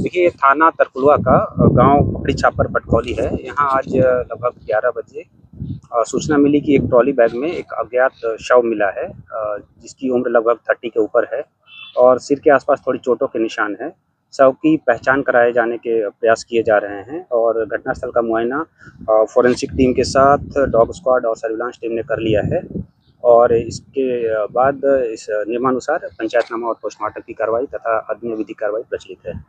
देखिए, थाना तरकुलवा का गाँव पकड़ी छापर पटकौली है। यहाँ आज लगभग 11 बजे सूचना मिली कि एक ट्रॉली बैग में एक अज्ञात शव मिला है, जिसकी उम्र लगभग 30 के ऊपर है और सिर के आसपास थोड़ी चोटों के निशान हैं। शव की पहचान कराए जाने के प्रयास किए जा रहे हैं और घटनास्थल का मुआयना फोरेंसिक टीम के साथ डॉग स्क्वाड और सर्विलांस टीम ने कर लिया है और इसके बाद इस नियमानुसार पंचायतनामा और पोस्टमार्टम की कार्रवाई तथा अन्य विधिक कार्रवाई प्रचलित है।